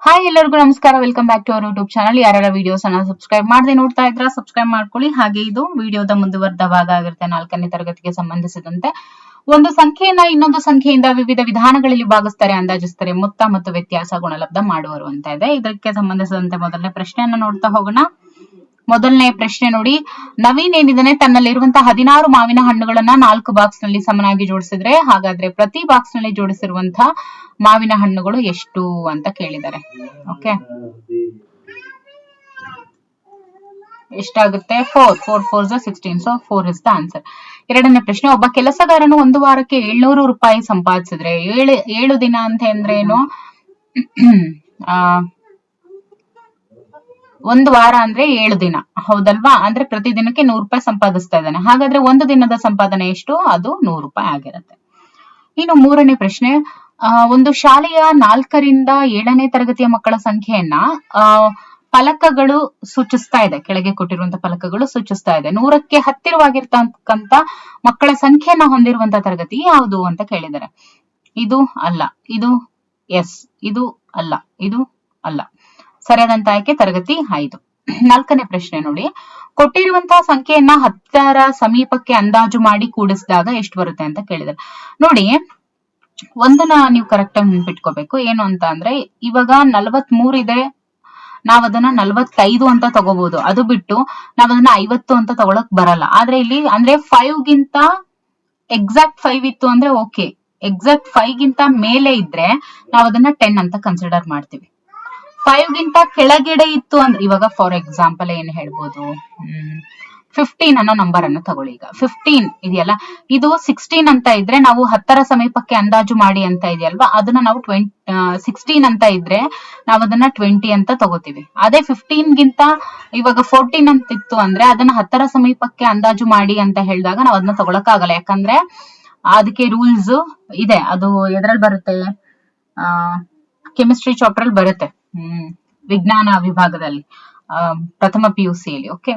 Hi ಎಲ್ಲರಿಗೂ ನಮಸ್ಕಾರ. Welcome back to our YouTube channel. ಯಾರ್ಯಾರ ವಿಡಿಯೋಸ್ ಅನ್ನ ಸಬ್ಸ್ಕ್ರೈಬ್ ಮಾಡದೆ ನೋಡ್ತಾ ಇದ್ರ ಸಬ್ಸ್ಕ್ರೈಬ್ ಮಾಡ್ಕೊಳ್ಳಿ. ಹಾಗೆ ಇದು ವಿಡಿಯೋದ ಮುಂದುವರೆದ ಭಾಗ ಆಗಿರುತ್ತೆ. 4ನೇ ತರಗತಿಗೆ ಸಂಬಂಧಿಸಿದಂತೆ ಒಂದು ಸಂಖ್ಯೆಯನ್ನ ಇನ್ನೊಂದು ಸಂಖ್ಯೆಯಿಂದ ವಿವಿಧ ವಿಧಾನಗಳಲ್ಲಿ ಭಾಗಿಸ್ತಾರೆ, ಅಂದಾಜಿಸ್ತಾರೆ, ಮೊತ್ತ ಮತ್ತು ವ್ಯತ್ಯಾಸ ಗುಣಲಬ್ಧ ಮಾಡುವರು ಅಂತ ಇದೆ. ಇದಕ್ಕೆ ಸಂಬಂಧಿಸಿದಂತೆ ಮೊದಲನೇ ಪ್ರಶ್ನೆಯನ್ನ ನೋಡ್ತಾ ಹೋಗೋಣ. ಮೊದಲನೇ ಪ್ರಶ್ನೆ ನೋಡಿ, ನವೀನ್ ಏನಿದಾನೆ ತನ್ನಲ್ಲಿರುವಂತಹ 16 ಮಾವಿನ ಹಣ್ಣುಗಳನ್ನ 4 ಬಾಕ್ಸ್ ನಲ್ಲಿ ಸಮನಾಗಿ ಜೋಡಿಸಿದ್ರೆ, ಹಾಗಾದ್ರೆ ಪ್ರತಿ ಬಾಕ್ಸ್ ನಲ್ಲಿ ಜೋಡಿಸಿರುವಂತಹ ಮಾವಿನ ಹಣ್ಣುಗಳು ಎಷ್ಟು ಅಂತ ಕೇಳಿದ್ದಾರೆ. ಓಕೆ, ಎಷ್ಟಾಗುತ್ತೆ? 4 4 4 16, ಸೊ 4 ಇಸ್ ದ ಆನ್ಸರ್. ಎರಡನೇ ಪ್ರಶ್ನೆ, ಒಬ್ಬ ಕೆಲಸಗಾರನು ಒಂದು ವಾರಕ್ಕೆ 700 ರೂಪಾಯಿ ಸಂಪಾದಿಸಿದ್ರೆ, 7 ದಿನ ಅಂತ ಅಂದ್ರೆ ಏನು? ಒಂದು ವಾರ ಅಂದ್ರೆ 7 ದಿನ, ಹೌದಲ್ವಾ? ಅಂದ್ರೆ ಪ್ರತಿ ದಿನಕ್ಕೆ 100 ರೂಪಾಯಿ ಸಂಪಾದಿಸ್ತಾ ಇದ್ದಾನೆ. ಹಾಗಾದ್ರೆ ಒಂದು ದಿನದ ಸಂಪಾದನೆ ಎಷ್ಟು? ಅದು 100 ರೂಪಾಯಿ ಆಗಿರುತ್ತೆ. ಇನ್ನು ಮೂರನೇ ಪ್ರಶ್ನೆ, ಒಂದು ಶಾಲೆಯ 4ರಿಂದ 7ನೇ ತರಗತಿಯ ಮಕ್ಕಳ ಸಂಖ್ಯೆಯನ್ನ ಫಲಕಗಳು ಸೂಚಿಸ್ತಾ ಇದೆ. ಕೆಳಗೆ ಕೊಟ್ಟಿರುವಂತಹ ಫಲಕಗಳು ಸೂಚಿಸ್ತಾ ಇದೆ. 100ಕ್ಕೆ ಹತ್ತಿರವಾಗಿರ್ತಕ್ಕಂತ ಮಕ್ಕಳ ಸಂಖ್ಯೆಯನ್ನ ಹೊಂದಿರುವಂತಹ ತರಗತಿ ಯಾವುದು ಅಂತ ಕೇಳಿದ್ದಾರೆ. ಇದು ಅಲ್ಲ, ಇದು ಎಸ್, ಇದು ಅಲ್ಲ, ಇದು ಅಲ್ಲ. ಸರಿಯಾದಂತ ಆಯ್ಕೆ ತರಗತಿ 5. 4ನೇ ಪ್ರಶ್ನೆ ನೋಡಿ, ಕೊಟ್ಟಿರುವಂತಹ ಸಂಖ್ಯೆಯನ್ನ 10ರ ಸಮೀಪಕ್ಕೆ ಅಂದಾಜು ಮಾಡಿ ಕೂಡಿಸಿದಾಗ ಎಷ್ಟು ಬರುತ್ತೆ ಅಂತ ಕೇಳಿದ್ದಾರೆ. ನೋಡಿ, ಒಂದನ್ನ ನೀವು ಕರೆಕ್ಟ್ ಆಗಿ ನೆನ್ಪಿಟ್ಕೋಬೇಕು. ಏನು ಅಂತ ಅಂದ್ರೆ, ಇವಾಗ 43 ಇದೆ, ನಾವ್ ಅದನ್ನ 45 ಅಂತ ತಗೋಬಹುದು. ಅದು ಬಿಟ್ಟು ನಾವ್ ಅದನ್ನ 50 ಅಂತ ತಗೊಳಕ್ ಬರಲ್ಲ. ಆದ್ರೆ ಇಲ್ಲಿ ಅಂದ್ರೆ 5 ಗಿಂತ ಎಕ್ಸಾಕ್ಟ್ 5 ಇತ್ತು ಅಂದ್ರೆ ಓಕೆ, ಎಕ್ಸಾಕ್ಟ್ 5 ಗಿಂತ ಮೇಲೆ ಇದ್ರೆ ನಾವ್ ಅದನ್ನ 10 ಅಂತ ಕನ್ಸಿಡರ್ ಮಾಡ್ತೀವಿ. 5 ಗಿಂತ ಕೆಳಗಡೆ ಇತ್ತು ಅಂದ್ರೆ, ಇವಾಗ ಫಾರ್ ಎಕ್ಸಾಂಪಲ್ ಏನ್ ಹೇಳ್ಬೋದು, 15 ಅನ್ನೋ ನಂಬರ್ ಅನ್ನು ತಗೊಳ್ಳಿ. ಈಗ 15 ಇದೆಯಲ್ಲ, ಇದು 16 ಅಂತ ಇದ್ರೆ ನಾವು 10ರ ಸಮೀಪಕ್ಕೆ ಅಂದಾಜು ಮಾಡಿ ಅಂತ ಇದೆಯಲ್ವಾ, ಅದನ್ನ ನಾವು 16 ಅಂತ ಇದ್ರೆ ನಾವು ಅದನ್ನ 20 ಅಂತ ತಗೋತೀವಿ. ಅದೇ 15 ಗಿಂತ ಇವಾಗ 14 ಅಂತ ಇತ್ತು ಅಂದ್ರೆ ಅದನ್ನ 10ರ ಸಮೀಪಕ್ಕೆ ಅಂದಾಜು ಮಾಡಿ ಅಂತ ಹೇಳಿದಾಗ ನಾವ್ ಅದನ್ನ ತಗೊಳಕ್ ಆಗಲ್ಲ. ಯಾಕಂದ್ರೆ ಅದಕ್ಕೆ ರೂಲ್ಸ್ ಇದೆ. ಅದು ಎದ್ರಲ್ಲಿ ಬರುತ್ತೆ? ಕೆಮಿಸ್ಟ್ರಿ ಚಾಪ್ಟರ್ ಅಲ್ಲಿ ಬರುತ್ತೆ, ವಿಜ್ಞಾನ ವಿಭಾಗದಲ್ಲಿ, ಪ್ರಥಮ PUC ಯಲ್ಲಿ. ಓಕೆ,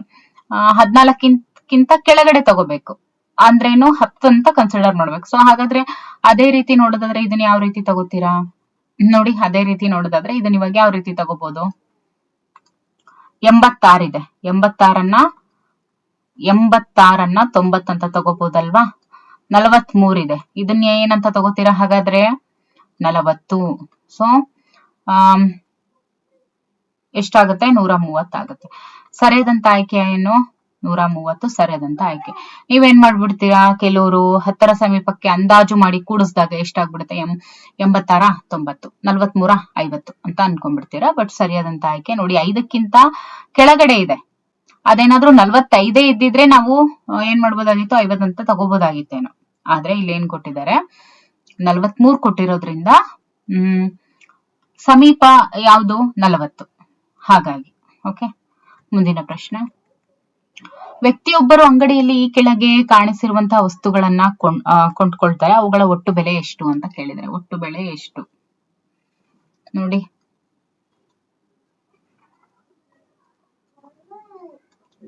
14ಕ್ಕಿಂತ ಕೆಳಗಡೆ ತಗೋಬೇಕು ಅಂದ್ರೇನು 10 ಅಂತ ಕನ್ಸಿಡರ್ ಮಾಡ್ಬೇಕು. ಸೊ ಹಾಗಾದ್ರೆ ಅದೇ ರೀತಿ ನೋಡೋದಾದ್ರೆ ಇದನ್ನ ಯಾವ ರೀತಿ ತಗೋತೀರಾ ನೋಡಿ. ಅದೇ ರೀತಿ ನೋಡೋದಾದ್ರೆ ಇದನ್ನ ಇವಾಗ ಯಾವ ರೀತಿ ತಗೋಬಹುದು? 86 ಇದೆ, 86ನ್ನ 90 ಅಂತ ತಗೋಬಹುದಲ್ವಾ? 43 ಇದೆ, ಇದನ್ನ ಏನಂತ ತಗೋತೀರಾ ಹಾಗಾದ್ರೆ? 40. ಸೊ ಎಷ್ಟಾಗುತ್ತೆ? 130 ಆಗುತ್ತೆ. ಸರಿಯಾದಂತ ಆಯ್ಕೆ ಏನು? 130 ಸರಿಯಾದಂತ ಆಯ್ಕೆ. ನೀವೇನ್ ಮಾಡ್ಬಿಡ್ತೀರಾ, ಕೆಲವರು 10ರ ಸಮೀಪಕ್ಕೆ ಅಂದಾಜು ಮಾಡಿ ಕೂಡಿಸಿದಾಗ ಎಷ್ಟಾಗ್ಬಿಡುತ್ತೆ? 86 90, 43 50 ಅಂತ ಅನ್ಕೊಂಡ್ಬಿಡ್ತೀರಾ. ಬಟ್ ಸರಿಯಾದಂತ ಆಯ್ಕೆ ನೋಡಿ 5ಕ್ಕಿಂತ ಕೆಳಗಡೆ ಇದೆ. ಅದೇನಾದ್ರೂ 45 ಇದ್ದಿದ್ರೆ ನಾವು ಏನ್ ಮಾಡ್ಬೋದಾಗಿತ್ತು? 50 ಅಂತ ತಗೋಬೋದಾಗಿತ್ತೇನೋ. ಆದ್ರೆ ಇಲ್ಲಿ ಏನ್ ಕೊಟ್ಟಿದ್ದಾರೆ? 43 ಕೊಟ್ಟಿರೋದ್ರಿಂದ ಸಮೀಪ ಯಾವುದು? 40. ಹಾಗಾಗಿ ಓಕೆ. ಮುಂದಿನ ಪ್ರಶ್ನೆ, ವ್ಯಕ್ತಿಯೊಬ್ಬರು ಅಂಗಡಿಯಲ್ಲಿ ಈ ಕೆಳಗೆ ಕಾಣಿಸಿರುವಂತಹ ವಸ್ತುಗಳನ್ನ ಕೊಂಡ್ಕೊಳ್ತಾರೆ, ಅವುಗಳ ಒಟ್ಟು ಬೆಲೆ ಎಷ್ಟು ಅಂತ ಕೇಳಿದರೆ. ಒಟ್ಟು ಬೆಲೆ ಎಷ್ಟು ನೋಡಿ.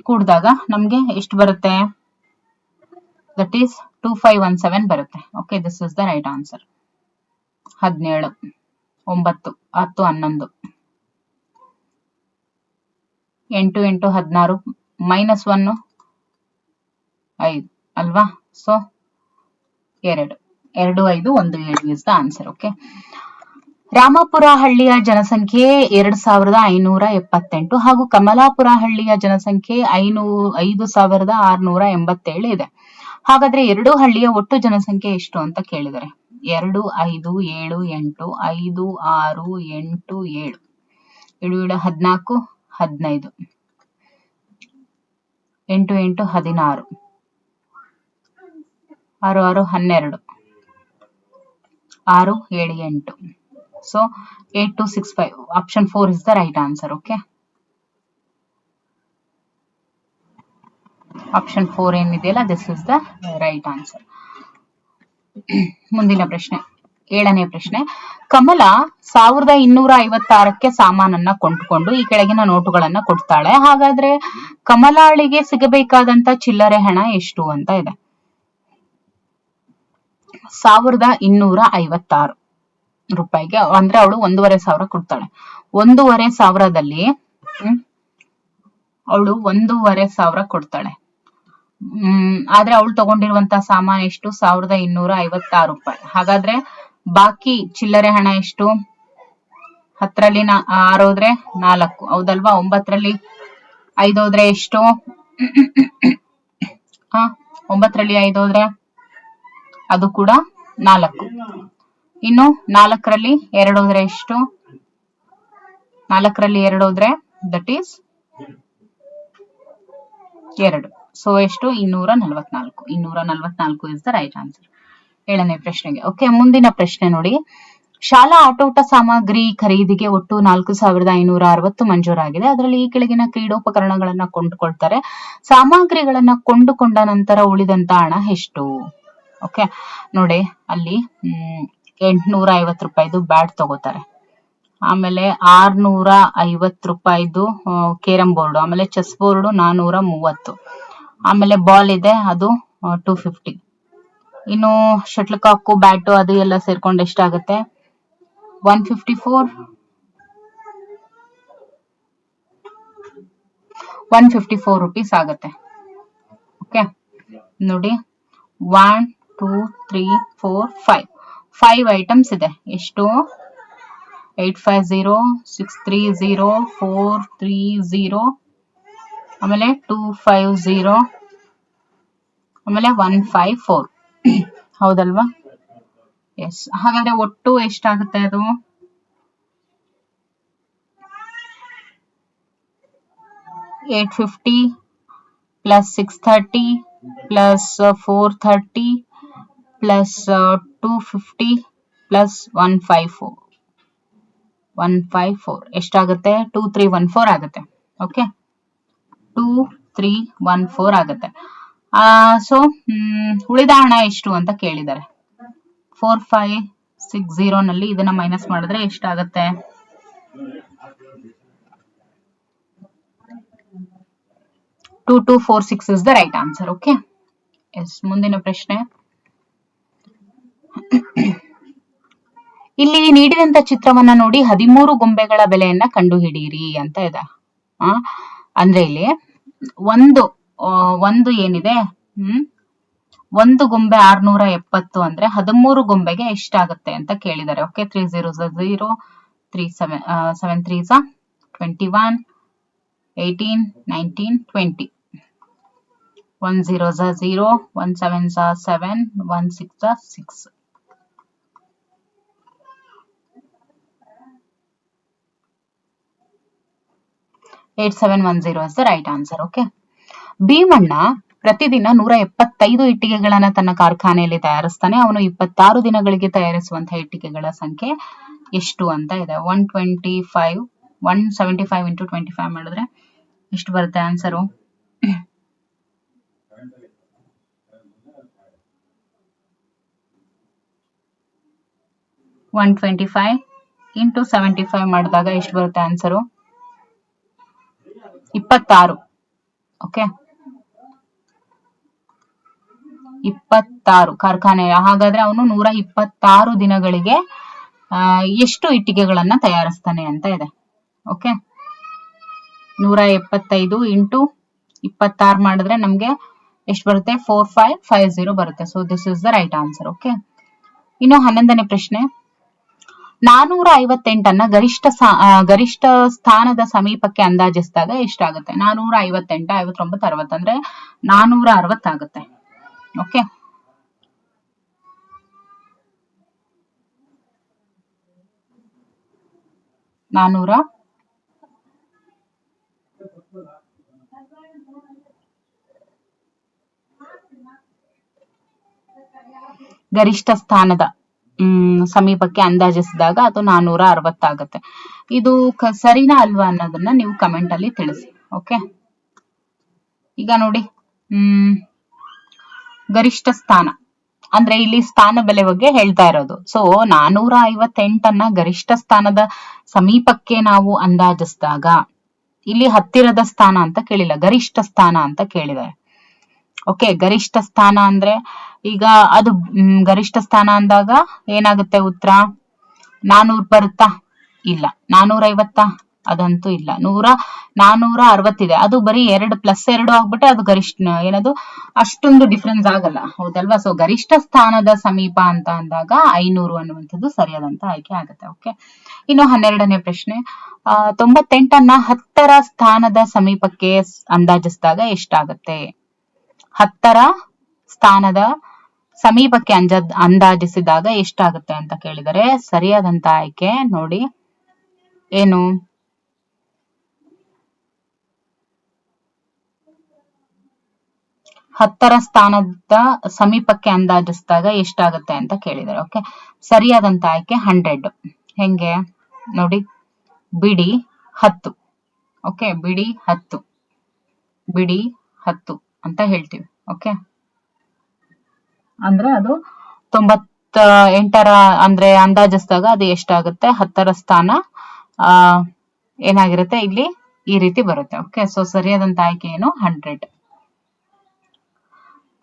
ಕೂಡಿದಾಗ ನಮ್ಗೆ ಎಷ್ಟು ಬರುತ್ತೆ? ದಟ್ ಈಸ್ 2517 ಬರುತ್ತೆ. Okay, this is the right answer. 17 9 10 11 8 8 16 -1 5 ಅಲ್ವಾ? So 2 2 5 1 7 is the answer. Okay, Rampur ಹಳ್ಳಿಯ ಜನಸಂಖ್ಯೆ 2578 ಹಾಗೂ ಕಮಲಾಪುರ ಹಳ್ಳಿಯ ಜನಸಂಖ್ಯೆ 5687 ಇದೆ. ಹಾಗಾದ್ರೆ ಎರಡು ಹಳ್ಳಿಯ ಒಟ್ಟು ಜನಸಂಖ್ಯೆ ಎಷ್ಟು ಅಂತ ಕೇಳಿದರೆ. 2 5 7 8 5 6 8 7 7 14 15 8 8 16 6 6 12 6 7 8. So 8265. Option 4 is the right answer. Okay, option 4 ಏನಿದೆಯಲ್ಲ, this is the right answer. ಮುಂದಿನ ಪ್ರಶ್ನೆ, 7ನೇ ಪ್ರಶ್ನೆ, ಕಮಲ 1256ಕ್ಕೆ ಸಾಮಾನನ್ನ ಕೊಂಡುಕೊಂಡು ಈ ಕೆಳಗಿನ ನೋಟುಗಳನ್ನ ಕೊಡ್ತಾಳೆ. ಹಾಗಾದ್ರೆ ಕಮಲಾಳಿಗೆ ಸಿಗಬೇಕಾದಂತ ಚಿಲ್ಲರೆ ಹಣ ಎಷ್ಟು ಅಂತ ಇದೆ. 1256 ರೂಪಾಯಿಗೆ, ಅಂದ್ರೆ ಅವಳು 1,500 ಕೊಡ್ತಾಳೆ. 1,500ದಲ್ಲಿ ಅವಳು 1,500 ಕೊಡ್ತಾಳೆ. ಆದ್ರೆ ಅವಳು ತಗೊಂಡಿರುವಂತ ಸಾಮಾನು ಎಷ್ಟು? 1,256 ರೂಪಾಯಿ. ಹಾಗಾದ್ರೆ ಬಾಕಿ ಚಿಲ್ಲರೆ ಹಣ ಎಷ್ಟು? 10ರಲ್ಲಿ 6 ಹೋದ್ರೆ 4, ಹೌದಲ್ವಾ? 9ರಲ್ಲಿ 5 ಹೋದ್ರೆ ಎಷ್ಟು? 9ರಲ್ಲಿ 5 ಹೋದ್ರೆ ಅದು ಕೂಡ 4. ಇನ್ನು 4ರಲ್ಲಿ 2 ಹೋದ್ರೆ ಎಷ್ಟು? 4ರಲ್ಲಿ 2 ಹೋದ್ರೆ ದಟ್ ಈಸ್ 2. ಸೊ ಎಷ್ಟು? 244. 244 ಇಸ್ ದ ರೈಟ್ ಆನ್ಸರ್ 7ನೇ ಪ್ರಶ್ನೆಗೆ. ಓಕೆ, ಮುಂದಿನ ಪ್ರಶ್ನೆ ನೋಡಿ. ಶಾಲಾ ಆಟೋಟ ಸಾಮಗ್ರಿ ಖರೀದಿಗೆ ಒಟ್ಟು 4,560 ಮಂಜೂರಾಗಿದೆ. ಅದರಲ್ಲಿ ಈ ಕೆಳಗಿನ ಕ್ರೀಡೋಪಕರಣಗಳನ್ನ ಕೊಂಡುಕೊಳ್ತಾರೆ. ಸಾಮಗ್ರಿಗಳನ್ನ ಕೊಂಡುಕೊಂಡ ನಂತರ ಉಳಿದಂತ ಹಣ ಎಷ್ಟು? ಓಕೆ ನೋಡಿ, ಅಲ್ಲಿ 850 ರೂಪಾಯಿದು ಬ್ಯಾಟ್ ತಗೋತಾರೆ. ಆಮೇಲೆ 650 ರೂಪಾಯಿದು ಕೇರಂ ಬೋರ್ಡ್, ಆಮೇಲೆ ಚೆಸ್ ಬೋರ್ಡ್ 430, ಆಮೇಲೆ ಬಾಲ್ ಇದೆ ಅದು 250. ಇನ್ನು ಶಟ್ಲ್ ಕಾಕು, ಬ್ಯಾಟು ಅದು ಎಲ್ಲ ಸೇರ್ಕೊಂಡು ಎಷ್ಟಾಗುತ್ತೆ? 154 ರುಪೀಸ್ ಆಗುತ್ತೆ. ಓಕೆ ನೋಡಿ, 1 2 3 4 5 ಐಟಮ್ಸ್ ಇದೆ. ಎಷ್ಟು? 850, 630, 430, ಆಮೇಲೆ 250, ಆಮೇಲೆ 154. ಹೌದಲ್ವಾ? ಎಸ್. ಹಾಗಾದ್ರೆ ಒಟ್ಟು ಎಷ್ಟಾಗುತ್ತೆ ಅದು? 850 ಪ್ಲಸ್ 630 ಪ್ಲಸ್ 430 ಪ್ಲಸ್ 250 ಪ್ಲಸ್ 154 ಎಷ್ಟಾಗುತ್ತೆ? 2314 ಆಗುತ್ತೆ. ಓಕೆ, 2314 ಆಗುತ್ತೆ. ಸೊ ಉಳಿದ ಹಣ ಎಷ್ಟು ಅಂತ ಕೇಳಿದ್ದಾರೆ. 4560 ನಲ್ಲಿ ಇದನ್ನ ಮೈನಸ್ ಮಾಡಿದ್ರೆ ಎಷ್ಟಾಗುತ್ತೆ? 2246 is the right answer. Okay, yes. ಮುಂದಿನ ಪ್ರಶ್ನೆ. ಇಲ್ಲಿ ನೀಡಿದಂತ ಚಿತ್ರವನ್ನ ನೋಡಿ 13 ಗೊಂಬೆಗಳ ಬೆಲೆಯನ್ನ ಕಂಡುಹಿಡಿಯಿರಿ ಅಂತ ಇದೆ. ಅಂದ್ರೆ ಇಲ್ಲಿ ಒಂದು ಏನಿದೆ, ಒಂದು ಗೊಂಬೆ 670 ಅಂದ್ರೆ 13 ಗೊಂಬೆಗೆ ಎಷ್ಟಾಗುತ್ತೆ ಅಂತ ಕೇಳಿದ್ದಾರೆ. Okay, 3 0s 0, 3 7 3s 21, 18 19 20, 1 0s 0, 1 7s 7, 1 6s 6. Eight 710 is the right answer. Okay, Bheemanna ಪ್ರತಿದಿನ 175 ಇಟ್ಟಿಗೆಗಳನ್ನ ತನ್ನ ಕಾರ್ಖಾನೆಯಲ್ಲಿ ತಯಾರಿಸ್ತಾನೆ. ಅವನು 26 ದಿನಗಳಿಗೆ ತಯಾರಿಸುವಂತಹ ಇಟ್ಟಿಗೆಗಳ ಸಂಖ್ಯೆ ಎಷ್ಟು ಅಂತ ಇದೆ. 175 ಇಂಟು 25 ಮಾಡಿದ್ರೆ ಎಷ್ಟು ಬರುತ್ತೆ ಆನ್ಸರು? 125 ಇಂಟು 75 ಮಾಡಿದಾಗ ಎಷ್ಟು ಬರುತ್ತೆ ಆನ್ಸರು? 26. ಓಕೆ, 26 ಕಾರ್ಖಾನೆ. ಹಾಗಾದ್ರೆ ಅವನು 126 ದಿನಗಳಿಗೆ ಎಷ್ಟು ಇಟ್ಟಿಗೆಗಳನ್ನ ತಯಾರಿಸ್ತಾನೆ ಅಂತ ಇದೆ. ಓಕೆ, 175 ಇಂಟು 26 ಮಾಡಿದ್ರೆ ನಮ್ಗೆ ಎಷ್ಟು ಬರುತ್ತೆ? 4550 ಬರುತ್ತೆ. So this is the right answer. Okay, ಇನ್ನು 11ನೇ ಪ್ರಶ್ನೆ. 458 ಗರಿಷ್ಠ ಸ್ಥಾನದ ಸಮೀಪಕ್ಕೆ ಅಂದಾಜಿಸಿದಾಗ ಎಷ್ಟಾಗುತ್ತೆ? 458 59 60 ಅಂದ್ರೆ 460 ಆಗುತ್ತೆ. ಓಕೆ, ಗರಿಷ್ಠ ಸ್ಥಾನದ ಸಮೀಪಕ್ಕೆ ಅಂದಾಜಿಸಿದಾಗ ಅದು 460 ಆಗುತ್ತೆ. ಇದು ಸರಿನಾ ಅಲ್ವಾ ಅನ್ನೋದನ್ನ ನೀವು ಕಮೆಂಟ್ ಅಲ್ಲಿ ತಿಳಿಸಿ. ಓಕೆ, ಈಗ ನೋಡಿ, ಗರಿಷ್ಠ ಸ್ಥಾನ ಅಂದ್ರೆ ಇಲ್ಲಿ ಸ್ಥಾನ ಬೆಲೆ ಬಗ್ಗೆ ಹೇಳ್ತಾ ಇರೋದು. ಸೊ 458 ಗರಿಷ್ಠ ಸ್ಥಾನದ ಸಮೀಪಕ್ಕೆ ನಾವು ಅಂದಾಜಿಸಿದಾಗ, ಇಲ್ಲಿ ಹತ್ತಿರದ ಸ್ಥಾನ ಅಂತ ಕೇಳಿಲ್ಲ, ಗರಿಷ್ಠ ಸ್ಥಾನ ಅಂತ ಕೇಳಿದ್ದಾರೆ. ಓಕೆ, ಗರಿಷ್ಠ ಸ್ಥಾನ ಅಂದ್ರೆ ಈಗ ಅದು ಗರಿಷ್ಠ ಸ್ಥಾನ ಅಂದಾಗ ಏನಾಗುತ್ತೆ ಉತ್ತರ? 400 ಬರುತ್ತಾ? ಇಲ್ಲ. 450 ಅದಂತೂ ಇಲ್ಲ. 460 ಅದು ಬರೀ 2+2 ಆಗ್ಬಿಟ್ರೆ ಅದು ಗರಿಷ್ಠ ಏನದು ಅಷ್ಟೊಂದು ಡಿಫ್ರೆನ್ಸ್ ಆಗಲ್ಲ, ಹೌದಲ್ವಾ? ಸೊ ಗರಿಷ್ಠ ಸ್ಥಾನದ ಸಮೀಪ ಅಂತ ಅಂದಾಗ 500 ಅನ್ನುವಂಥದ್ದು ಸರಿಯಾದಂತ ಆಯ್ಕೆ ಆಗುತ್ತೆ. ಓಕೆ, ಇನ್ನು 12ನೇ ಪ್ರಶ್ನೆ. 98ಅನ್ನ 10ರ ಸ್ಥಾನದ ಸಮೀಪಕ್ಕೆ ಅಂದಾಜಿಸಿದಾಗ ಎಷ್ಟಾಗತ್ತೆ? 10ರ ಸ್ಥಾನದ ಸಮೀಪಕ್ಕೆ ಅಂದಾಜಿಸಿದಾಗ ಎಷ್ಟಾಗುತ್ತೆ ಅಂತ ಕೇಳಿದರೆ ಸರಿಯಾದಂತ ಆಯ್ಕೆ ನೋಡಿ ಏನು? 10ರ ಸ್ಥಾನದ ಸಮೀಪಕ್ಕೆ ಅಂದಾಜಿಸಿದಾಗ ಎಷ್ಟಾಗುತ್ತೆ ಅಂತ ಕೇಳಿದ್ದಾರೆ. ಓಕೆ, ಸರಿಯಾದಂತ ಆಯ್ಕೆ 100. ಹೆಂಗೆ ನೋಡಿ, ಬಿಡಿ 10. ಓಕೆ, ಬಿಡಿ 10 ಅಂತ ಹೇಳ್ತೀವಿ. ಓಕೆ, ಅಂದ್ರೆ ಅದು 98ರ ಅಂದ್ರೆ ಅಂದಾಜಿಸಿದಾಗ ಅದು ಎಷ್ಟಾಗುತ್ತೆ? 10ರ ಸ್ಥಾನ ಏನಾಗಿರುತ್ತೆ ಇಲ್ಲಿ ಈ ರೀತಿ ಬರುತ್ತೆ. ಓಕೆ, ಸೊ ಸರಿಯಾದಂತ ಆಯ್ಕೆ ಏನು? 100.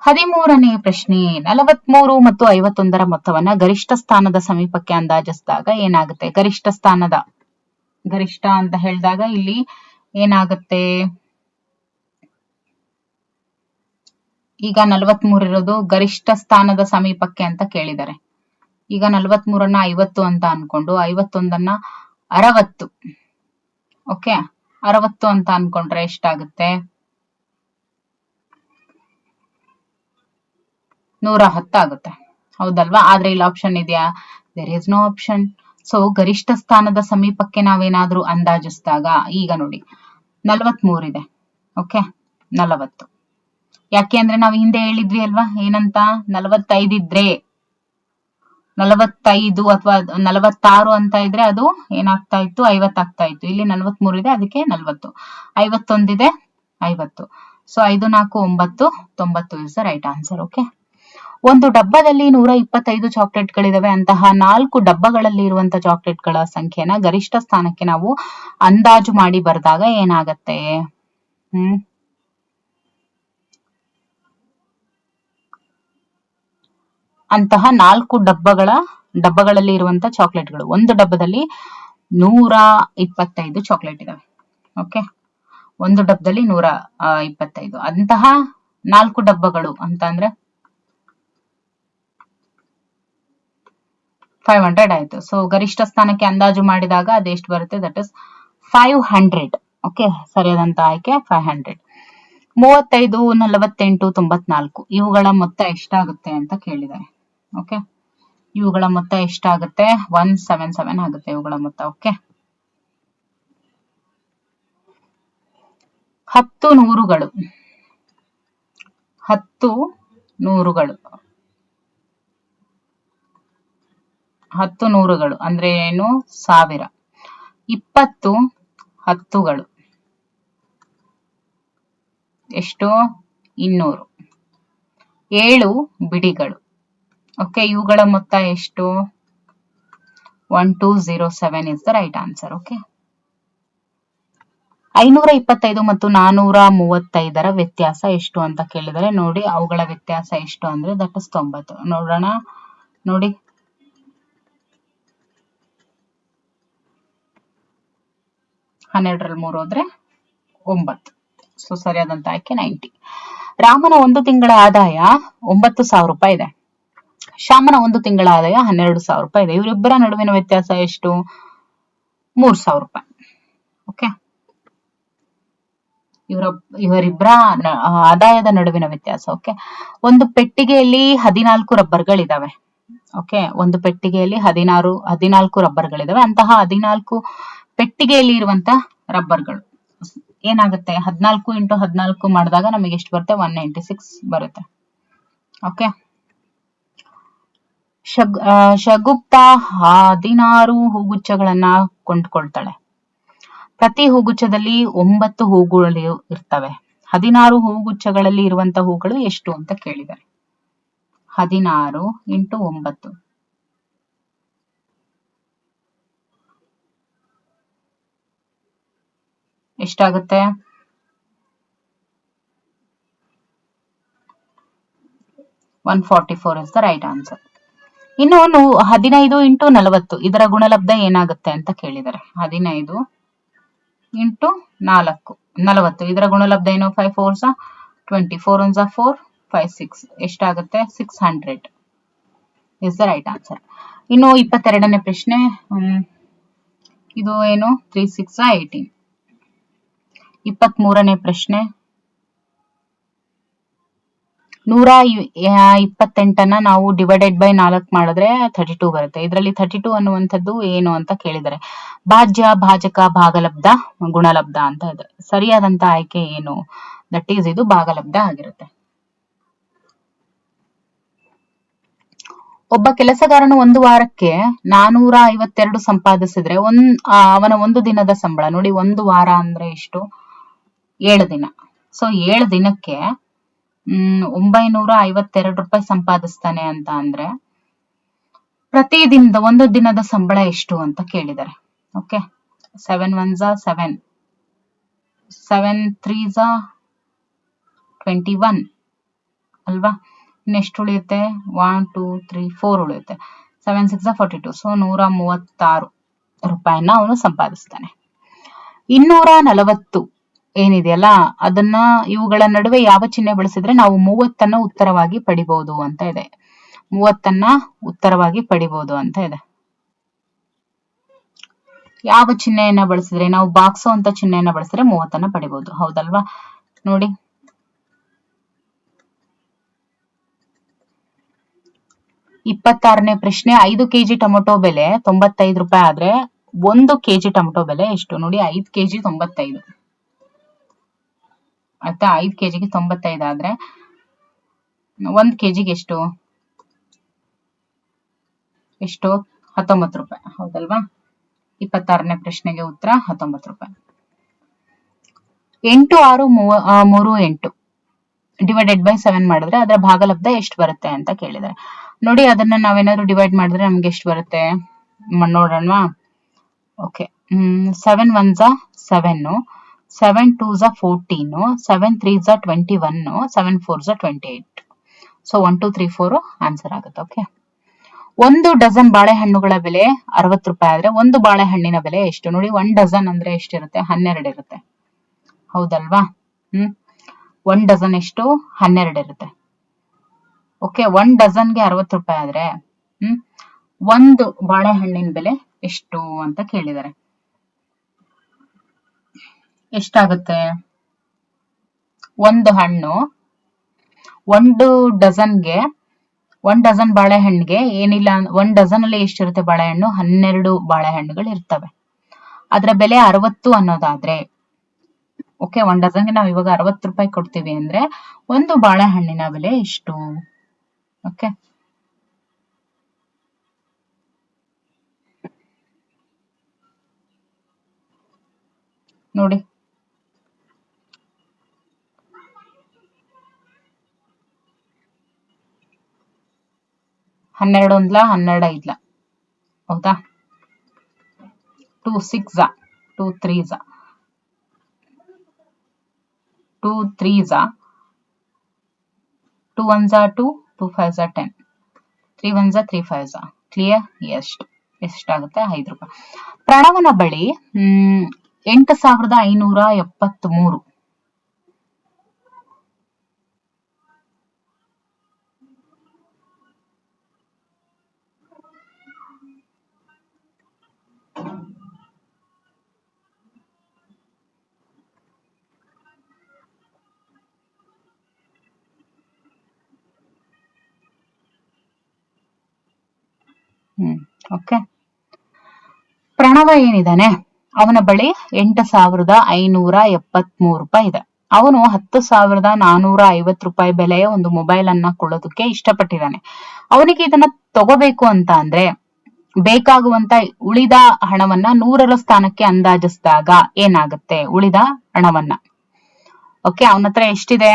13ನೇ ಪ್ರಶ್ನೆ. 43 ಮತ್ತು 51ರ ಮೊತ್ತವನ್ನ ಗರಿಷ್ಠ ಸ್ಥಾನದ ಸಮೀಪಕ್ಕೆ ಅಂದಾಜಿಸಿದಾಗ ಏನಾಗುತ್ತೆ? ಗರಿಷ್ಠ ಅಂತ ಹೇಳಿದಾಗ ಇಲ್ಲಿ ಏನಾಗುತ್ತೆ? ಈಗ 43 ಇರೋದು ಗರಿಷ್ಠ ಸ್ಥಾನದ ಸಮೀಪಕ್ಕೆ ಅಂತ ಕೇಳಿದ್ದಾರೆ. ಈಗ 43ಅನ್ನ 50 ಅಂತ ಅನ್ಕೊಂಡು 51ಅನ್ನ 60, ಓಕೆ 60 ಅಂತ ಅನ್ಕೊಂಡ್ರೆ ಎಷ್ಟಾಗುತ್ತೆ? 110 ಆಗುತ್ತೆ, ಹೌದಲ್ವಾ? ಆದ್ರೆ ಇಲ್ಲಿ ಆಪ್ಷನ್ ಇದೆಯಾ? There is no option. So ಗರಿಷ್ಠ ಸ್ಥಾನದ ಸಮೀಪಕ್ಕೆ ನಾವೇನಾದ್ರೂ ಅಂದಾಜಿಸಿದಾಗ, ಈಗ ನೋಡಿ 43 ಇದೆ. ಓಕೆ, 40. ಯಾಕೆ ಅಂದ್ರೆ ನಾವು ಹಿಂದೆ ಹೇಳಿದ್ವಿ ಅಲ್ವಾ, ಏನಂತ? 45 ಇದ್ರೆ 45 ಅಥವಾ 46 ಅಂತ ಇದ್ರೆ ಅದು ಏನಾಗ್ತಾ ಇತ್ತು? 50 ಆಗ್ತಾ ಇತ್ತು. ಇಲ್ಲಿ 43 ಇದೆ, ಅದಕ್ಕೆ 40. 51 ಇದೆ, 50. So 5 4 9 90 is the right answer. Okay, ಒಂದು ಡಬ್ಬದಲ್ಲಿ 125 ಚಾಕ್ಲೇಟ್ಗಳಿದಾವೆ. ಅಂತಹ 4 ಡಬ್ಬಗಳಲ್ಲಿ ಇರುವಂತಹ ಚಾಕ್ಲೇಟ್ಗಳ ಸಂಖ್ಯೆನ ಗರಿಷ್ಠ ಸ್ಥಾನಕ್ಕೆ ನಾವು ಅಂದಾಜು ಮಾಡಿ ಬರೆದಾಗ ಏನಾಗತ್ತೆ? ಅಂತಹ 4 ಡಬ್ಬಗಳಲ್ಲಿ ಇರುವಂತಹ ಚಾಕ್ಲೇಟ್ಗಳು, ಒಂದು ಡಬ್ಬದಲ್ಲಿ 125 ಚಾಕ್ಲೇಟ್ ಇದಾವೆ. ಓಕೆ, ಒಂದು ಡಬ್ಬದಲ್ಲಿ 125. ಅಂತಹ 4 ಡಬ್ಬಗಳು ಅಂತ ಅಂದ್ರೆ 500 ಆಯ್ತು. ಸೊ ಗರಿಷ್ಠ ಸ್ಥಾನಕ್ಕೆ ಅಂದಾಜು ಮಾಡಿದಾಗ ಅದೆಷ್ಟು ಬರುತ್ತೆ? That is 500. ಓಕೆ, ಸರಿಯಾದಂತ ಆಯ್ಕೆ 500. 35 48 94 ಇವುಗಳ ಮೊತ್ತ ಎಷ್ಟಾಗುತ್ತೆ ಅಂತ ಕೇಳಿದ್ದಾರೆ. ಓಕೆ, ಇವುಗಳ ಮೊತ್ತ ಎಷ್ಟಾಗುತ್ತೆ? 177 ಆಗುತ್ತೆ ಇವುಗಳ ಮೊತ್ತ. ಓಕೆ, 10 ನೂರುಗಳು 10 ನೂರುಗಳು ಅಂದ್ರೆ ಏನು? 1000. 20 ಹತ್ತುಗಳು ಎಷ್ಟು? 200. 7 ಬಿಡಿಗಳು. ಓಕೆ, ಇವುಗಳ ಮೊತ್ತ ಎಷ್ಟು? 1207 is the right answer. Okay, 525 ಮತ್ತು 435ರ ವ್ಯತ್ಯಾಸ ಎಷ್ಟು ಅಂತ ಕೇಳಿದರೆ ನೋಡಿ, ಅವುಗಳ ವ್ಯತ್ಯಾಸ ಎಷ್ಟು ಅಂದ್ರೆ ದಟ್ ಇಸ್ 90. ನೋಡೋಣ, ನೋಡಿ 12ರಲ್ಲಿ 3 ಹೋದ್ರೆ 9. ಸೊ ಸರಿಯಾದಂತ ಆಯ್ಕೆ 90. ರಾಮನ ಒಂದು ತಿಂಗಳ ಆದಾಯ 9,000 ರೂಪಾಯಿ ಇದೆ. ಶ್ಯಾಮನ ಒಂದು ತಿಂಗಳ ಆದಾಯ 12,000 ರೂಪಾಯಿ ಇದೆ. ಇವರಿಬ್ಬರ ನಡುವಿನ ವ್ಯತ್ಯಾಸ ಎಷ್ಟು? 3,000 ರೂಪಾಯಿ. ಓಕೆ, ಇವರಿಬ್ಬರ ಆದಾಯದ ನಡುವಿನ ವ್ಯತ್ಯಾಸ. ಓಕೆ, ಒಂದು ಪೆಟ್ಟಿಗೆಯಲ್ಲಿ 14 ರಬ್ಬರ್ಗಳಿದಾವೆ. ಓಕೆ, ಒಂದು ಪೆಟ್ಟಿಗೆಯಲ್ಲಿ 14 ರಬ್ಬರ್ಗಳಿದಾವೆ. ಅಂತಹ 14 ಪೆಟ್ಟಿಗೆಯಲ್ಲಿ ಇರುವಂತ ರಬ್ಬರ್ಗಳು ಏನಾಗುತ್ತೆ? 14 × 14 ಮಾಡಿದಾಗ ನಮಗೆ ಎಷ್ಟು ಬರುತ್ತೆ? 196 ಬರುತ್ತೆ. ಓಕೆ, ಶಗುಪ್ತ 16 ಹೂಗುಚ್ಛಗಳನ್ನ ಕೊಂಡ್ಕೊಳ್ತಾಳೆ. ಪ್ರತಿ ಹೂಗುಚ್ಛದಲ್ಲಿ 9 ಹೂಗಳು ಇರ್ತವೆ. 16 ಹೂಗುಚ್ಛಗಳಲ್ಲಿ ಇರುವಂತಹ ಹೂಗಳು ಎಷ್ಟು ಅಂತ ಕೇಳಿದ್ದಾರೆ. 16 × 9 ಎಷ್ಟಾಗುತ್ತೆ? 144 ಇಸ್ ದ ರೈಟ್ ಆನ್ಸರ್. ಇನ್ನು 15 ಇಂಟು 40 ಇದರ ಗುಣಲಬ್ಧ ಏನಾಗುತ್ತೆ ಅಂತ ಕೇಳಿದ್ದಾರೆ. 15 ಇಂಟು 4 40 ಇದರ ಗುಣಲಬ್ಧ ಏನು? 5 4s 20 4 1s 4 5 6 ಎಷ್ಟಾಗುತ್ತೆ? 600 ಇಸ್ ದ ರೈಟ್ ಆನ್ಸರ್. ಇನ್ನು 22ನೇ ಪ್ರಶ್ನೆ, ಇದು ಏನು? 3 6 18. 23ನೇ ಪ್ರಶ್ನೆ, 128ನ್ನ ನಾವು ಡಿವೈಡೆಡ್ ಬೈ 4 ಮಾಡಿದ್ರೆ 32 ಬರುತ್ತೆ. ಇದರಲ್ಲಿ 32 ಅನ್ನುವಂಥದ್ದು ಏನು ಅಂತ ಕೇಳಿದರೆ ಭಾಜ್ಯ, ಭಾಜಕ, ಭಾಗಲಬ್ಧ, ಗುಣಲಬ್ಧ ಅಂತ ಇದೆ. ಸರಿಯಾದಂತ ಆಯ್ಕೆ ಏನು? ದಟ್ ಈಸ್ ಇದು ಭಾಗಲಬ್ಧ ಆಗಿರುತ್ತೆ. ಒಬ್ಬ ಕೆಲಸಗಾರನು ಒಂದು ವಾರಕ್ಕೆ 452 ಸಂಪಾದಿಸಿದ್ರೆ ಅವನ ಒಂದು ದಿನದ ಸಂಬಳ ನೋಡಿ. ಒಂದು ವಾರ ಅಂದ್ರೆ ಎಷ್ಟು? 7 ದಿನ. ಸೊ 7 ದಿನಕ್ಕೆ 952 ರೂಪಾಯಿ ಸಂಪಾದಿಸ್ತಾನೆ ಅಂತ ಅಂದ್ರೆ ಪ್ರತಿ ದಿನದ ಒಂದು ದಿನದ ಸಂಬಳ ಎಷ್ಟು ಅಂತ ಕೇಳಿದ್ದಾರೆ. ಓಕೆ, 7 1s 7 7 3s 21 ಅಲ್ವಾ? ಇನ್ನೆಷ್ಟು ಉಳಿಯುತ್ತೆ? 1 2 3 4 ಉಳಿಯುತ್ತೆ. 7 6 42. ಸೊ 136 ರೂಪಾಯಿನ ಅವನು ಸಂಪಾದಿಸ್ತಾನೆ. 240 ಏನಿದೆಯಲ್ಲ ಅದನ್ನ ಇವುಗಳ ನಡುವೆ ಯಾವ ಚಿಹ್ನೆ ಬಳಸಿದ್ರೆ ನಾವು 30ನ್ನ ಉತ್ತರವಾಗಿ ಪಡಿಬಹುದು ಅಂತ ಇದೆ. 30ನ್ನ ಉತ್ತರವಾಗಿ ಪಡಿಬಹುದು ಅಂತ ಇದೆ. ಯಾವ ಚಿಹ್ನೆಯನ್ನ ಬಳಸಿದ್ರೆ? ನಾವು ಬಾಕ್ಸೋ ಅಂತ ಚಿಹ್ನೆಯನ್ನ ಬಳಸಿದ್ರೆ 30ನ್ನ ಪಡಿಬಹುದು. ಹೌದಲ್ವಾ? ನೋಡಿ, 26ನೇ ಪ್ರಶ್ನೆ, 5 ಕೆಜಿ ಟೊಮೆಟೊ ಬೆಲೆ 95 ರೂಪಾಯಿ ಆದ್ರೆ 1 ಕೆಜಿ ಟೊಮೆಟೊ ಬೆಲೆ ಎಷ್ಟು? ನೋಡಿ, 5 ಕೆಜಿ 95 ಆಯ್ತಾ? 5 ಕೆಜಿಗೆ 95 ಆದ್ರೆ 1 ಕೆಜಿಗೆ ಎಷ್ಟು? 19 ರೂಪಾಯಿ. ಹೌದಲ್ವಾ? 26ನೇ ಪ್ರಶ್ನೆಗೆ ಉತ್ತರ 19 ರೂಪಾಯಿ. 8 6 38 ಡಿವೈಡೆಡ್ ಬೈ 7 ಮಾಡಿದ್ರೆ ಅದರ ಭಾಗಲಬ್ಧ ಎಷ್ಟು ಬರುತ್ತೆ ಅಂತ ಕೇಳಿದ್ದಾರೆ. ನೋಡಿ, ಅದನ್ನ ನಾವೇನಾದ್ರು ಡಿವೈಡ್ ಮಾಡಿದ್ರೆ ನಮ್ಗೆ ಎಷ್ಟು ಬರುತ್ತೆ ನೋಡೋಣವಾ? Okay, 7 1s 7 7 2s 14 7 3s 21 7 4s 28. So 1 2 3 4 answer ಆಗುತ್ತೆ. ಓಕೆ, 1 ಡಜನ್ ಬಾಳೆಹಣ್ಣುಗಳ ಬೆಲೆ 60 ರೂಪಾಯಿ ಆದ್ರೆ 1 ಬಾಳೆಹಣ್ಣಿನ ಬೆಲೆ ಎಷ್ಟು? ನೋಡಿ, 1 ಡಜನ್ ಅಂದ್ರೆ ಎಷ್ಟಿರುತ್ತೆ? 12 ಇರುತ್ತೆ. ಹೌದಲ್ವಾ? 1 ಡಜನ್ ಎಷ್ಟು? 12 ಇರುತ್ತೆ. ಓಕೆ, 1 ಡಜನ್ಗೆ 60 ರೂಪಾಯಿ ಆದ್ರೆ 1 ಬಾಳೆಹಣ್ಣಿನ ಬೆಲೆ ಎಷ್ಟು ಅಂತ ಕೇಳಿದ್ದಾರೆ. ಎಷ್ಟಾಗುತ್ತೆ? ಒಂದು ಹಣ್ಣು 1 ಡಜನ್ಗೆ 1 ಡಜನ್ ಬಾಳೆಹಣ್ಣಿಗೆ ಏನಿಲ್ಲ 1 ಡಜನ್ ಅಲ್ಲಿ ಎಷ್ಟಿರುತ್ತೆ ಬಾಳೆಹಣ್ಣು? 12 ಬಾಳೆಹಣ್ಣುಗಳು ಇರ್ತವೆ. ಅದರ ಬೆಲೆ 60 ಅನ್ನೋದಾದ್ರೆ ಓಕೆ, 1 ಡಜನ್ಗೆ ನಾವು ಇವಾಗ 60 ರೂಪಾಯಿ ಕೊಡ್ತೀವಿ ಅಂದ್ರೆ 1 ಬಾಳೆಹಣ್ಣಿನ ಬೆಲೆ ಎಷ್ಟು? ಓಕೆ, ನೋಡಿ, ಹನ್ನೆರಡು 12 5 ಹೌದಾ? 2 6 2 3s 2 3s 2 1s 2 2 5s 10 3 1s 3 5s. Clear? ಎಷ್ಟಾಗುತ್ತೆ? 5 ರೂಪಾಯಿ. ಪ್ರಣವನ ಬಳಿ 8573 ಓಕೆ, ಪ್ರಣವ ಏನಿದಾನೆ ಅವನ ಬಳಿ 8573 ರೂಪಾಯಿ ಇದೆ. ಅವನು 10,450 ರೂಪಾಯಿ ಬೆಲೆಯ ಒಂದು ಮೊಬೈಲ್ ಅನ್ನ ಕೊಳ್ಳೋದಕ್ಕೆ ಇಷ್ಟಪಟ್ಟಿದ್ದಾನೆ. ಅವನಿಗೆ ಇದನ್ನ ತಗೋಬೇಕು ಅಂತ ಅಂದ್ರೆ ಬೇಕಾಗುವಂತ ಉಳಿದ ಹಣವನ್ನ 100ರ ಸ್ಥಾನಕ್ಕೆ ಅಂದಾಜಿಸಿದಾಗ ಏನಾಗುತ್ತೆ? ಉಳಿದ ಹಣವನ್ನ ಓಕೆ, ಅವನ ಹತ್ರ ಎಷ್ಟಿದೆ?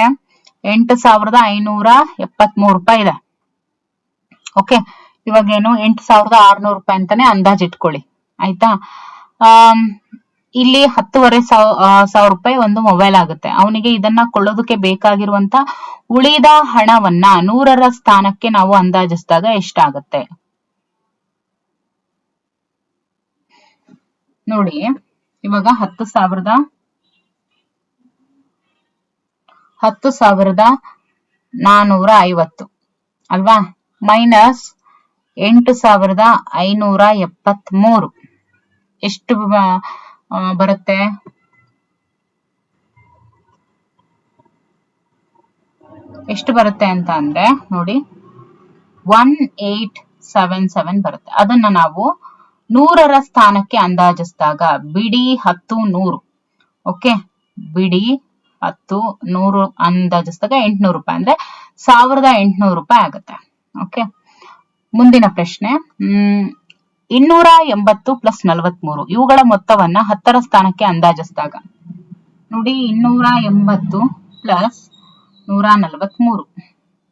8573 ರೂಪಾಯಿ ಇದೆ. ಓಕೆ, ಇವಾಗ ಏನು 8600 ರೂಪಾಯಿ ಅಂತಾನೆ ಅಂದಾಜಿಟ್ಕೊಳ್ಳಿ. ಆಯ್ತಾ? ಇಲ್ಲಿ 10,500 ರೂಪಾಯಿ ಒಂದು ಮೊಬೈಲ್ ಆಗುತ್ತೆ. ಅವನಿಗೆ ಇದನ್ನ ಕೊಳ್ಳೋದಕ್ಕೆ ಬೇಕಾಗಿರುವಂತ ಉಳಿದ ಹಣವನ್ನ 100ರ ಸ್ಥಾನಕ್ಕೆ ನಾವು ಅಂದಾಜಿಸಿದಾಗ ಎಷ್ಟಾಗುತ್ತೆ? ನೋಡಿ ಇವಾಗ 10,450 ಅಲ್ವಾ, ಮೈನಸ್ 8,573 ಎಷ್ಟು ಬರುತ್ತೆ? ಎಷ್ಟು ಬರುತ್ತೆ ಅಂತ ಅಂದ್ರೆ ನೋಡಿ 1877 ಬರುತ್ತೆ. ಅದನ್ನ ನಾವು 100ರ ಸ್ಥಾನಕ್ಕೆ ಅಂದಾಜಿಸಿದಾಗ ಬಿಡಿ 10 100, ಓಕೆ, ಬಿಡಿ 10 100 ಅಂದಾಜಿಸಿದಾಗ 800 ರೂಪಾಯಿ ಅಂದ್ರೆ 1800 ರೂಪಾಯಿ ಆಗುತ್ತೆ. ಓಕೆ, ಮುಂದಿನ ಪ್ರಶ್ನೆ 280 ಪ್ಲಸ್ 43 ಇವುಗಳ ಮೊತ್ತವನ್ನ 10ರ ಸ್ಥಾನಕ್ಕೆ ಅಂದಾಜಿಸಿದಾಗ ನೋಡಿ 280 ಪ್ಲಸ್ 143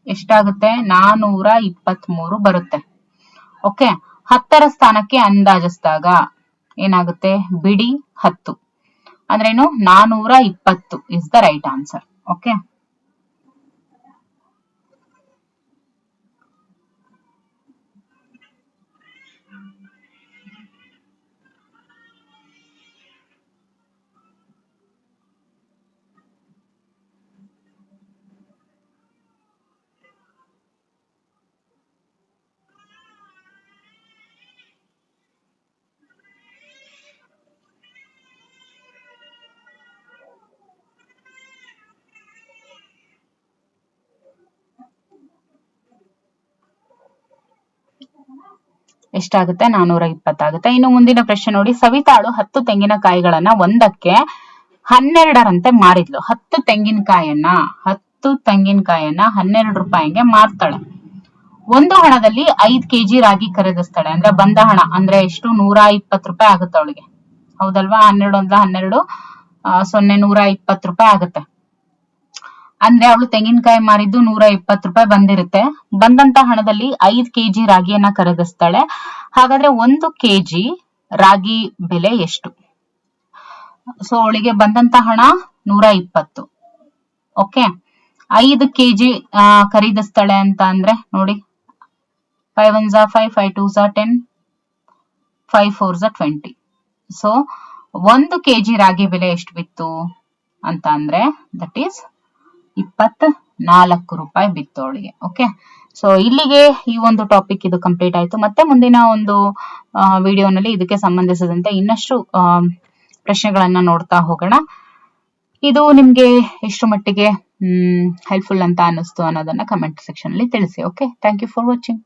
ಎಷ್ಟಾಗುತ್ತೆ? 423 ಬರುತ್ತೆ. ಓಕೆ, 10ರ ಸ್ಥಾನಕ್ಕೆ ಅಂದಾಜಿಸಿದಾಗ ಏನಾಗುತ್ತೆ? ಬಿಡಿ 10 ಅಂದ್ರೇನು 420 is the right answer. Okay, ಎಷ್ಟಾಗುತ್ತೆ? 420 ಆಗುತ್ತೆ. ಇನ್ನು ಮುಂದಿನ ಪ್ರಶ್ನೆ ನೋಡಿ, ಸವಿತಾಳು 10 ತೆಂಗಿನಕಾಯಿಗಳನ್ನ ಒಂದಕ್ಕೆ 12ರಂತೆ ಮಾರಿದ್ಲು. 10 ತೆಂಗಿನಕಾಯನ್ನ 12 ರೂಪಾಯಿಗೆ ಮಾರ್ತಾಳೆ. ಒಂದು ಹಣದಲ್ಲಿ 5 kg ರಾಗಿ ಖರೀದಿಸ್ತಾಳೆ. ಅಂದ್ರೆ ಬಂದ ಹಣ ಅಂದ್ರೆ ಎಷ್ಟು? 120 ರೂಪಾಯಿ ಆಗುತ್ತೆ ಅವಳಿಗೆ, ಹೌದಲ್ವಾ? 12 120 ರೂಪಾಯಿ ಆಗುತ್ತೆ. ಅಂದ್ರೆ ಅವಳು ತೆಂಗಿನಕಾಯಿ ಮಾರಿದ್ದು 120 ರೂಪಾಯಿ ಬಂದಿರುತ್ತೆ. ಬಂದಂತ ಹಣದಲ್ಲಿ 5 kg ರಾಗಿಯನ್ನ ಖರೀದಿಸ್ತಾಳೆ. ಹಾಗಾದ್ರೆ 1 kg ರಾಗಿ ಬೆಲೆ ಎಷ್ಟು? ಸೊ ಅವಳಿಗೆ ಬಂದಂತ ಹಣ 120. ಓಕೆ, 5 kg ಖರೀದಿಸ್ತಾಳೆ ಅಂತ ಅಂದ್ರೆ ನೋಡಿ 5 1 5, 5 2 10, 5 4 20. ಸೊ 1 kg ರಾಗಿ ಬೆಲೆ ಎಷ್ಟು ಬಿತ್ತು ಅಂತ ಅಂದ್ರೆ ದಟ್ ಈಸ್ 24 ರೂಪಾಯಿ ಬಿತ್ತು ಅವಳಿಗೆ. ಓಕೆ, ಸೊ ಇಲ್ಲಿಗೆ ಈ ಒಂದು ಟಾಪಿಕ್ ಇದು ಕಂಪ್ಲೀಟ್ ಆಯ್ತು. ಮತ್ತೆ ಮುಂದಿನ ಒಂದು ವಿಡಿಯೋನಲ್ಲಿ ಇದಕ್ಕೆ ಸಂಬಂಧಿಸಿದಂತೆ ಇನ್ನಷ್ಟು ಪ್ರಶ್ನೆಗಳನ್ನ ನೋಡ್ತಾ ಹೋಗೋಣ. ಇದು ನಿಮ್ಗೆ ಎಷ್ಟು ಮಟ್ಟಿಗೆ ಹೆಲ್ಪ್ಫುಲ್ ಅಂತ ಅನ್ನಿಸ್ತು ಅನ್ನೋದನ್ನ ಕಮೆಂಟ್ ಸೆಕ್ಷನ್ ಅಲ್ಲಿ ತಿಳಿಸಿ. Okay, thank you for watching.